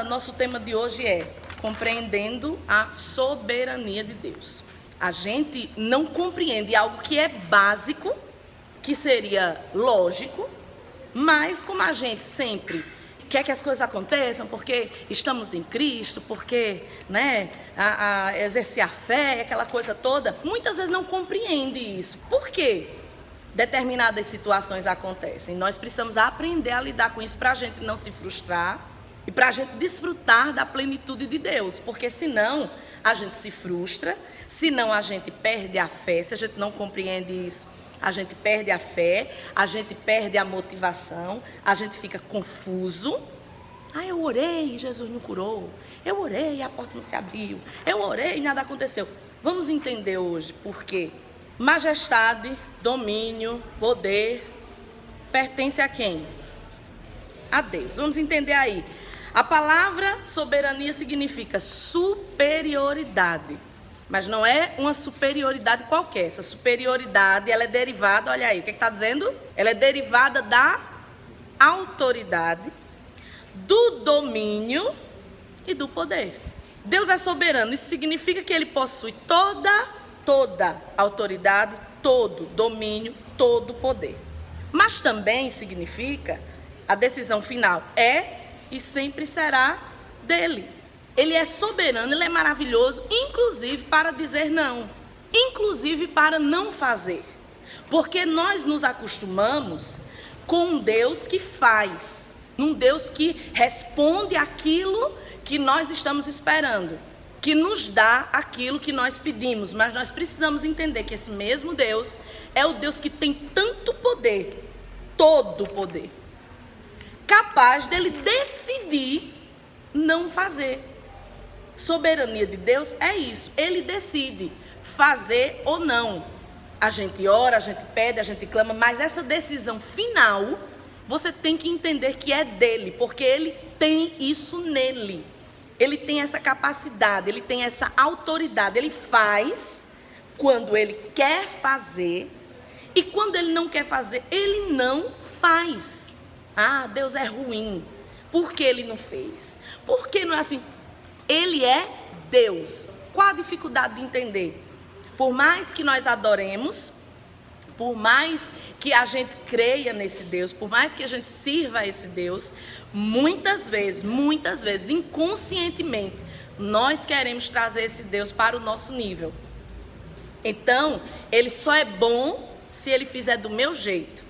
Nosso tema de hoje é compreendendo a soberania de Deus. A gente não compreende algo que é básico, que seria lógico, mas como a gente sempre quer que as coisas aconteçam, porque estamos em Cristo, porque exercer a fé, aquela coisa toda, muitas vezes não compreende isso. Por quê? Determinadas situações acontecem. Nós precisamos aprender a lidar com isso para a gente não se frustrar e para a gente desfrutar da plenitude de Deus, porque senão a gente se frustra, senão a gente perde a fé. Se a gente não compreende isso, a gente perde a fé, a gente perde a motivação, a gente fica confuso. Eu orei e Jesus não curou, eu orei e a porta não se abriu, eu orei e nada aconteceu. Vamos entender hoje por quê. Majestade, domínio, poder pertence a quem? A Deus. Vamos entender aí. A palavra soberania significa superioridade, mas não é uma superioridade qualquer. Essa superioridade, ela é derivada, olha aí, o que está dizendo? Ela é derivada da autoridade, do domínio e do poder. Deus é soberano, isso significa que ele possui toda autoridade, todo domínio, todo poder. Mas também significa a decisão final é e sempre será dele. Ele é soberano, ele é maravilhoso, inclusive para dizer não, inclusive para não fazer. Porque nós nos acostumamos com um Deus que faz, um Deus que responde aquilo que nós estamos esperando, que nos dá aquilo que nós pedimos. Mas nós precisamos entender que esse mesmo Deus é o Deus que tem tanto poder, todo poder, capaz dele decidir não fazer. Soberania de Deus é isso, ele decide fazer ou não. A gente ora, a gente pede, a gente clama, mas essa decisão final, você tem que entender que é dele, porque ele tem isso nele. Ele tem essa capacidade, ele tem essa autoridade, ele faz quando ele quer fazer e quando ele não quer fazer, ele não faz. Deus é ruim. Por que ele não fez? Por que não é assim? Ele é Deus. Qual a dificuldade de entender? Por mais que nós adoremos, por mais que a gente creia nesse Deus, por mais que a gente sirva a esse Deus, muitas vezes, inconscientemente, nós queremos trazer esse Deus para o nosso nível. Então, ele só é bom se ele fizer do meu jeito.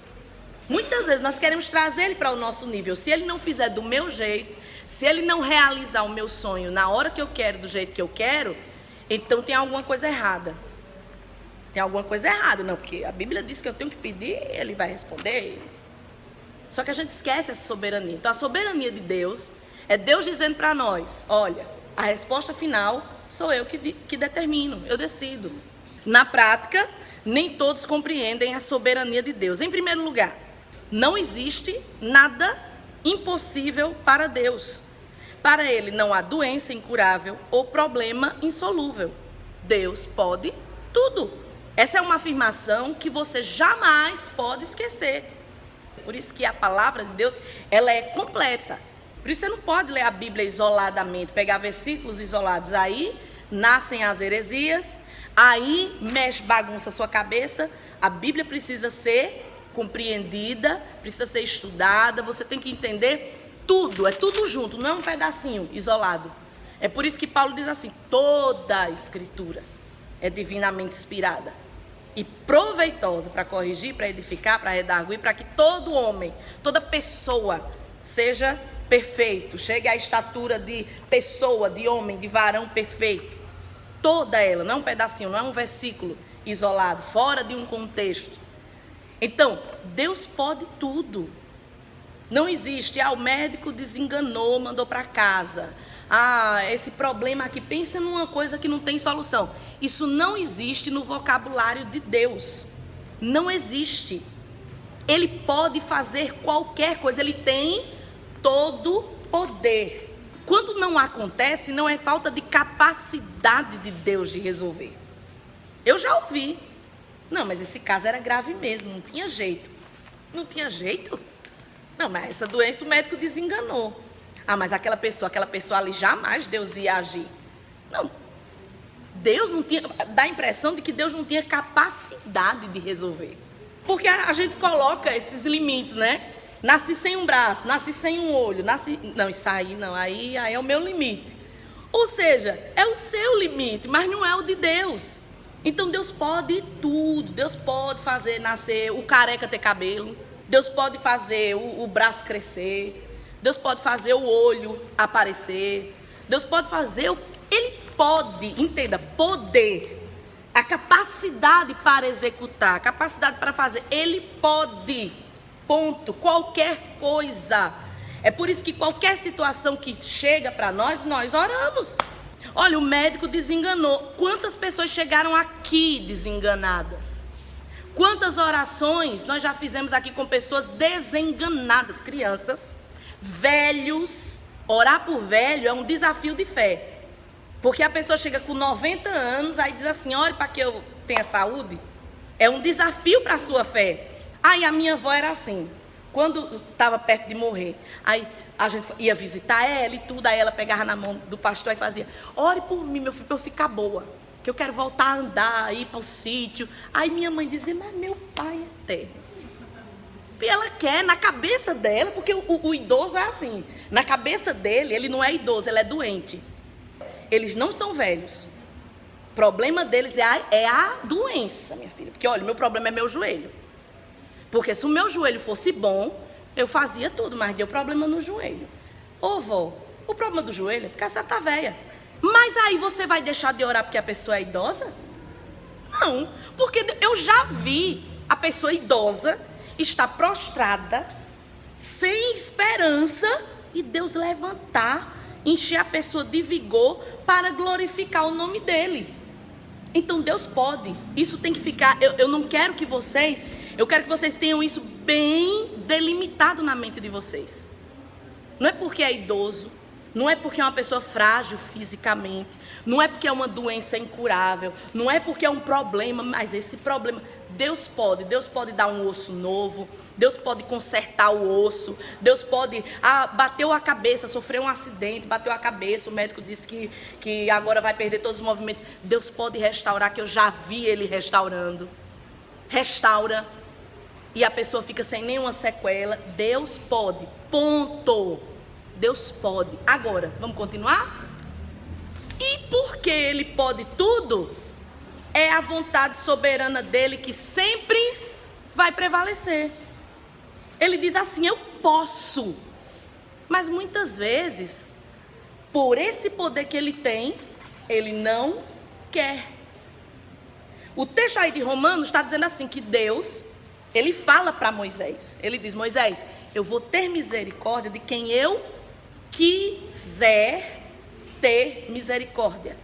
Muitas vezes nós queremos trazer ele para o nosso nível. Se ele não fizer do meu jeito, se ele não realizar o meu sonho na hora que eu quero, do jeito que eu quero, então tem alguma coisa errada. Tem alguma coisa errada, não, porque a Bíblia diz que eu tenho que pedir, ele vai responder. Só que a gente esquece essa soberania. Então a soberania de Deus é Deus dizendo para nós, olha, a resposta final sou eu que determino, eu decido. Na prática, nem todos compreendem a soberania de Deus. Em primeiro lugar, não existe nada impossível para Deus. Para ele não há doença incurável ou problema insolúvel. Deus pode tudo. Essa é uma afirmação que você jamais pode esquecer. Por isso que a palavra de Deus, ela é completa. Por isso você não pode ler a Bíblia isoladamente, pegar versículos isolados. Aí nascem as heresias, aí mexe, bagunça a sua cabeça. A Bíblia precisa ser compreendida, precisa ser estudada. Você tem que entender tudo, é tudo junto, não é um pedacinho isolado. É por isso que Paulo diz assim, toda a escritura é divinamente inspirada e proveitosa para corrigir, para edificar, para redarguir, para que todo homem, toda pessoa seja perfeito, chegue à estatura de pessoa, de homem, de varão perfeito. Toda ela, não é um pedacinho, não é um versículo isolado, fora de um contexto. Então, Deus pode tudo. Não existe, o médico desenganou, mandou para casa. Esse problema aqui, pensa numa coisa que não tem solução. Isso não existe no vocabulário de Deus. Não existe. Ele pode fazer qualquer coisa, ele tem todo poder. Quando não acontece, não é falta de capacidade de Deus de resolver. Eu já ouvi. Não, mas esse caso era grave mesmo, não tinha jeito. Não tinha jeito? Não, mas essa doença o médico desenganou. Ah, mas aquela pessoa ali, jamais Deus ia agir. Não. Deus não tinha, dá a impressão de que Deus não tinha capacidade de resolver. Porque a gente coloca esses limites, né? Nasci sem um braço, nasci sem um olho, não, isso aí não, aí é o meu limite. Ou seja, é o seu limite, mas não é o de Deus. Então Deus pode tudo. Deus pode fazer nascer o careca ter cabelo. Deus pode fazer o braço crescer. Deus pode fazer o olho aparecer. Deus pode fazer Ele pode, entenda, poder. A capacidade para executar, a capacidade para fazer. Ele pode, ponto, qualquer coisa. É por isso que qualquer situação que chega para nós oramos. Olha, o médico desenganou. Quantas pessoas chegaram aqui desenganadas? Quantas orações nós já fizemos aqui com pessoas desenganadas, crianças, velhos. Orar por velho é um desafio de fé. Porque a pessoa chega com 90 anos, aí diz assim, ore para que eu tenha saúde. É um desafio para a sua fé. Aí a minha avó era assim, quando estava perto de morrer, aí a gente ia visitar ela e tudo, aí ela pegava na mão do pastor e fazia, ore por mim, meu filho, para eu ficar boa, que eu quero voltar a andar, ir para o sítio. Aí minha mãe dizia, mas meu pai é eterno. E ela quer, na cabeça dela, porque o idoso é assim, na cabeça dele, ele não é idoso, ele é doente. Eles não são velhos. O problema deles é a doença, minha filha. Porque, olha, meu problema é meu joelho. Porque se o meu joelho fosse bom, eu fazia tudo, mas deu problema no joelho. Ô, vó, o problema do joelho é porque você tá velha. Mas aí você vai deixar de orar porque a pessoa é idosa? Não, porque eu já vi a pessoa idosa estar prostrada, sem esperança, e Deus levantar, encher a pessoa de vigor para glorificar o nome dele. Então Deus pode. Isso tem que ficar, eu não quero que vocês, eu quero que vocês tenham isso bem delimitado na mente de vocês. Não é porque é idoso, não é porque é uma pessoa frágil fisicamente, não é porque é uma doença incurável, não é porque é um problema, mas esse problema, Deus pode dar um osso novo, Deus pode consertar o osso, Deus pode, bateu a cabeça, sofreu um acidente, bateu a cabeça, o médico disse que agora vai perder todos os movimentos, Deus pode restaurar, que eu já vi Ele restaurando, restaura, e a pessoa fica sem nenhuma sequela. Deus pode, ponto, Deus pode. Agora, vamos continuar? E porque Ele pode tudo, é a vontade soberana dele que sempre vai prevalecer. Ele diz assim, eu posso. Mas muitas vezes, por esse poder que ele tem, ele não quer. O texto aí de Romanos está dizendo assim, que Deus, ele fala para Moisés. Ele diz, Moisés, eu vou ter misericórdia de quem eu quiser ter misericórdia.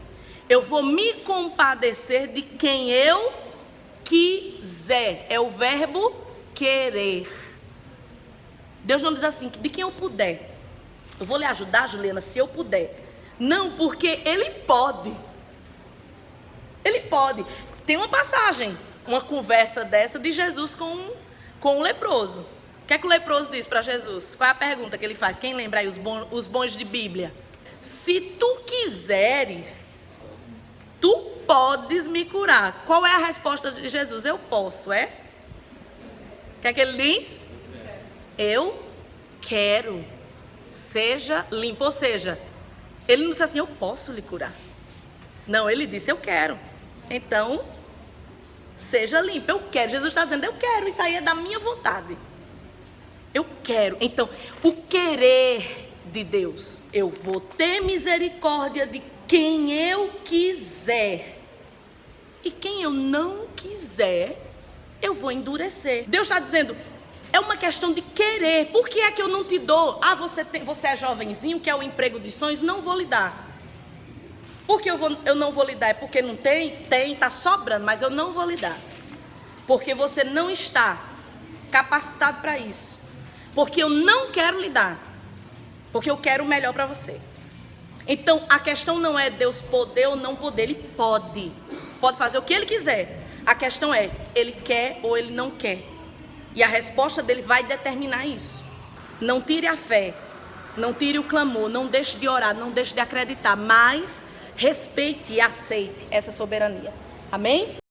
Eu vou me compadecer de quem eu quiser. É o verbo querer. Deus não diz assim, de quem eu puder. Eu vou lhe ajudar, Juliana, se eu puder. Não, porque Ele pode. Ele pode. Tem uma passagem, uma conversa dessa de Jesus com o leproso. O que é que o leproso diz para Jesus? Qual é a pergunta que ele faz? Quem lembra aí os bons de Bíblia? Se tu quiseres, tu podes me curar. Qual é a resposta de Jesus? Eu posso, é? O que é que ele diz? Eu quero. Seja limpo. Ou seja, ele não disse assim, eu posso lhe curar. Não, ele disse, eu quero. Então, seja limpo. Eu quero. Jesus está dizendo, eu quero. Isso aí é da minha vontade. Eu quero. Então, o querer de Deus. Eu vou ter misericórdia de quem eu quiser. E quem eu não quiser, eu vou endurecer. Deus está dizendo, é uma questão de querer. Por que é que eu não te dou? Você é jovenzinho, quer o emprego dos sonhos? Não vou lhe dar. Por que eu não vou lhe dar? É porque não tem? Tem, está sobrando, mas eu não vou lhe dar. Porque você não está capacitado para isso. Porque eu não quero lhe dar. Porque eu quero o melhor para você. Então, a questão não é Deus poder ou não poder. Ele pode. Pode fazer o que Ele quiser. A questão é, Ele quer ou Ele não quer. E a resposta dele vai determinar isso. Não tire a fé Não tire o clamor, não deixe de orar, não deixe de acreditar, mas respeite e aceite essa soberania. Amém?